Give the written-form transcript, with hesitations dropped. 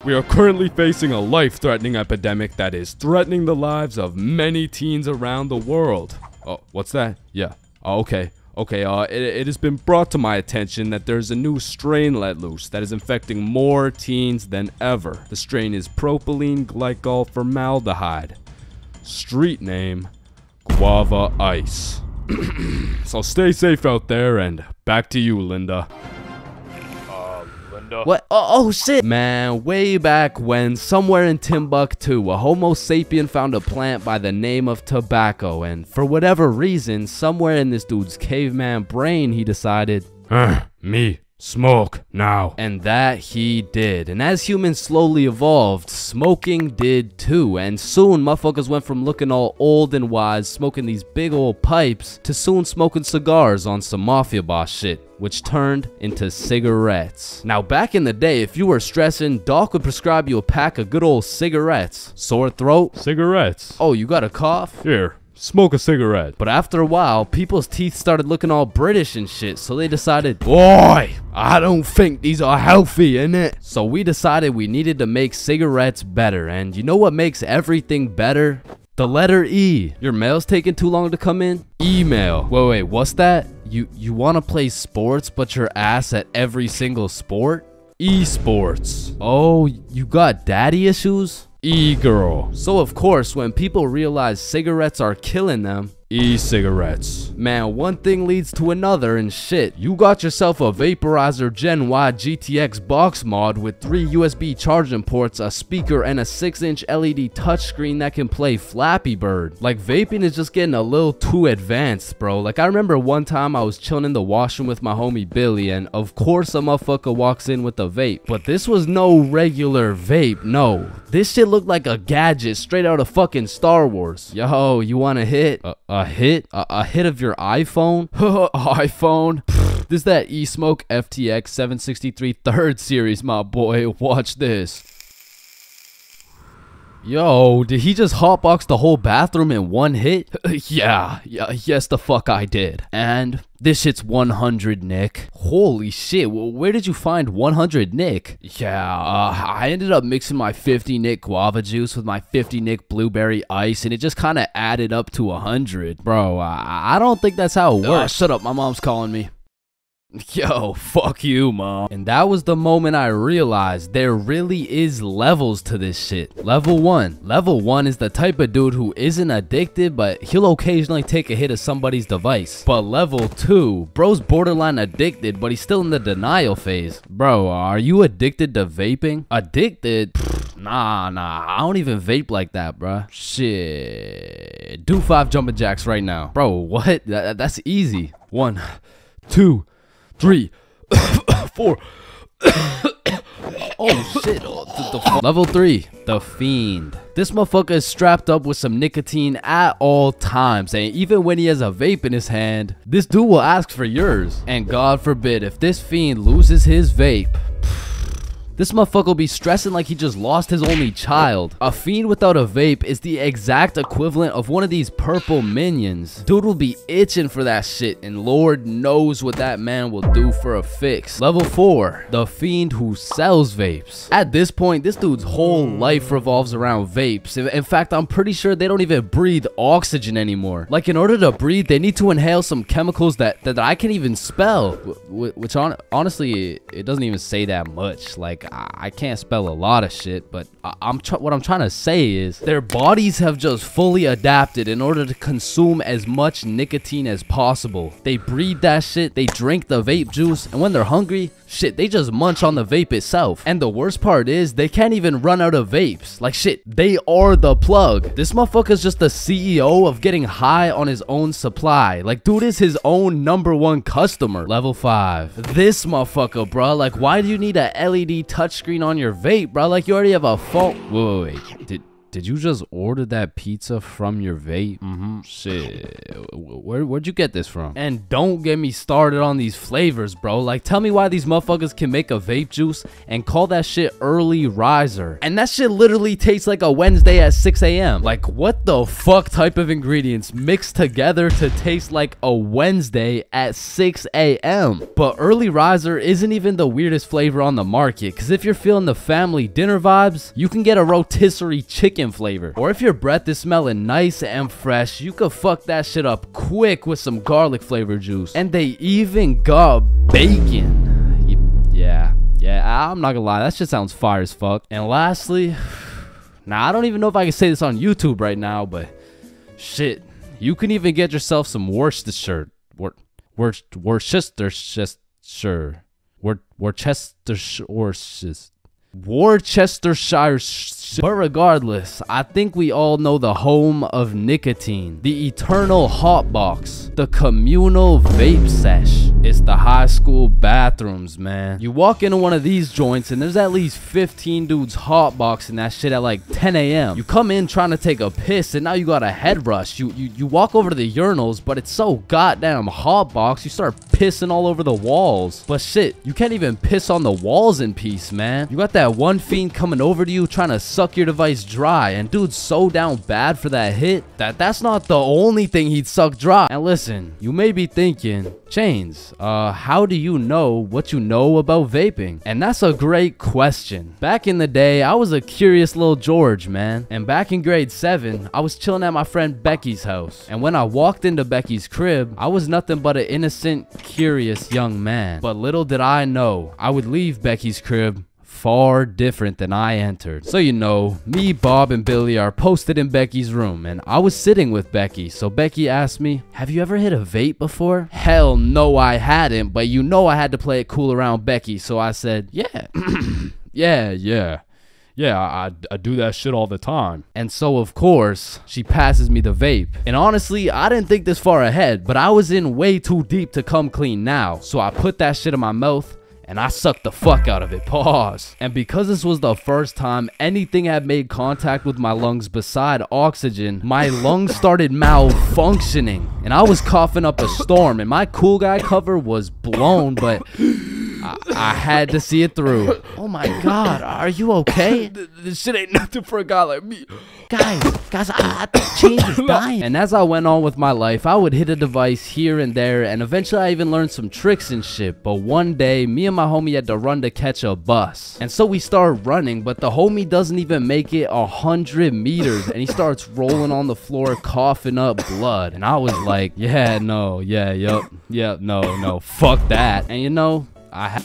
We are currently facing a life-threatening epidemic that is threatening the lives of many teens around the world. Oh, what's that? Yeah. Oh, okay. It has been brought to my attention that there's a new strain let loose that is infecting more teens than ever. The strain is propylene glycol formaldehyde. Street name, Guava Ice. So stay safe out there, and back to you, Linda. What? Oh shit! Man, way back when, somewhere in Timbuktu, a Homo sapien found a plant by the name of tobacco, and for whatever reason, somewhere in this dude's caveman brain, he decided, Me, smoke, now. and that he did. And as humans slowly evolved, smoking did too, and soon motherfuckers went from looking all old and wise, smoking these big old pipes, to soon smoking cigars on some mafia boss shit, which turned into cigarettes. Now back in the day, if you were stressing, Doc would prescribe you a pack of good old cigarettes. Sore throat? Cigarettes. Oh, you got a cough? Here, smoke a cigarette. But after a while, people's teeth started looking all British and shit, so they decided, boy, I don't think these are healthy, innit? So we decided we needed to make cigarettes better, and you know what makes everything better? The letter E. Your mail's taking too long to come in? Email. Wait, what's that? You wanna play sports, but you're ass at every single sport? Esports. Oh, you got daddy issues? E-girl. So of course, when people realize cigarettes are killing them, E-cigarettes. man, one thing leads to another and shit. You got yourself a vaporizer Gen Y GTX box mod with 3 USB charging ports, a speaker, and a 6-inch LED touchscreen that can play Flappy Bird. Like, vaping is just getting a little too advanced, bro. Like, I remember one time I was chilling in the washroom with my homie Billy, and of course a motherfucker walks in with a vape. But this was no regular vape, no. This shit looked like a gadget straight out of fucking Star Wars. Yo, you want a hit? A hit? A hit of your iPhone? iPhone? This is that eSmoke FTX 763 3rd series, my boy. Watch this. Yo, did he just hotbox the whole bathroom in one hit? Yes the fuck I did. And this shit's 100 Nick. Holy shit, where did you find 100 Nick? I ended up mixing my 50 Nick guava juice with my 50 Nick blueberry ice, and it just kind of added up to 100. Bro, I don't think that's how it works. Shut up, my mom's calling me. Yo, fuck you, mom. And that was the moment I realized there really is levels to this shit. Level 1. Level 1 is the type of dude who isn't addicted, but he'll occasionally take a hit of somebody's device. But level 2, bro's borderline addicted, but he's still in the denial phase. Bro, are you addicted to vaping? Addicted? Nah, I don't even vape like that, bruh. Shit. Do 5 jumping jacks right now. Bro, what? That's easy. 1, 2, 3, 4. Oh shit. Level 3, the Fiend. This motherfucker is strapped up with some nicotine at all times, and even when he has a vape in his hand, this dude will ask for yours. And God forbid, if this Fiend loses his vape, this motherfucker will be stressing like he just lost his only child. A Fiend without a vape is the exact equivalent of one of these purple minions. Dude will be itching for that shit, and Lord knows what that man will do for a fix. Level 4, the Fiend who sells vapes. At this point, this dude's whole life revolves around vapes. In fact, I'm pretty sure they don't even breathe oxygen anymore. Like, in order to breathe, they need to inhale some chemicals that I can't even spell. Which honestly, it doesn't even say that much. Like, I can't spell a lot of shit, but what I'm trying to say is their bodies have just fully adapted in order to consume as much nicotine as possible. They breathe that shit, they drink the vape juice, and when they're hungry, shit, they just munch on the vape itself. And the worst part is they can't even run out of vapes. Like, shit, they are the plug. This motherfucker's just the CEO of getting high on his own supply. Like, dude is his own #1 customer. Level 5, this motherfucker, bro. Like, why do you need a LED touchscreen on your vape, bro? Like, you already have a phone. Wait. did you just order that pizza from your vape? Shit. Where'd you get this from? And don't get me started on these flavors, bro. Like, tell me why these motherfuckers can make a vape juice and call that shit early riser. And that shit literally tastes like a Wednesday at 6 a.m. Like, what the fuck type of ingredients mixed together to taste like a Wednesday at 6 a.m.? But early riser isn't even the weirdest flavor on the market, because if you're feeling the family dinner vibes, you can get a rotisserie chicken flavor. Or if your breath is smelling nice and fresh, you could fuck that shit up quick with some garlic flavor juice. And they even got bacon. Yeah, I'm not gonna lie, that shit sounds fire as fuck. And lastly, now I don't even know if I can say this on YouTube right now, but shit, you can even get yourself some Worcestershire. Worcestershire. But regardless, I think we all know the home of nicotine, the eternal hot box, the communal vape sesh. It's the high school bathrooms, man. You walk into one of these joints and there's at least 15 dudes hotboxing that shit at like 10 a.m. You come in trying to take a piss and now you got a head rush. You walk over to the urinals, but it's so goddamn hotbox, you start pissing all over the walls. But shit, you can't even piss on the walls in peace, man. You got that one fiend coming over to you trying to suck your device dry, and dude's so down bad for that hit that's not the only thing he'd suck dry. And listen, you may be thinking, Chains, how do you know what you know about vaping? And that's a great question. Back in the day, I was a curious little George, man. And back in grade 7, I was chilling at my friend Becky's house. And when I walked into Becky's crib, I was nothing but an innocent, curious young man. But little did I know, I would leave Becky's crib far different than I entered. So you know, me, Bob, and Billy are posted in Becky's room, and I was sitting with Becky. So Becky asked me, have you ever hit a vape before? Hell no, I hadn't, but you know I had to play it cool around Becky, so I said, yeah. Yeah, I do that shit all the time. And so, of course, she passes me the vape. And honestly, I didn't think this far ahead, but I was in way too deep to come clean now. So I put that shit in my mouth, and I sucked the fuck out of it. Pause. And because this was the first time anything had made contact with my lungs beside oxygen, my lungs started malfunctioning. And I was coughing up a storm, and my cool guy cover was blown, but I had to see it through. Oh my god, are you okay? This shit ain't nothing for a guy like me. Guys, I think Chains is dying. And as I went on with my life, I would hit a device here and there, and eventually I even learned some tricks and shit. But one day, me and my homie had to run to catch a bus. And so we started running, but the homie doesn't even make it 100 meters, and he starts rolling on the floor, coughing up blood. And I was like, no, fuck that. And you know, I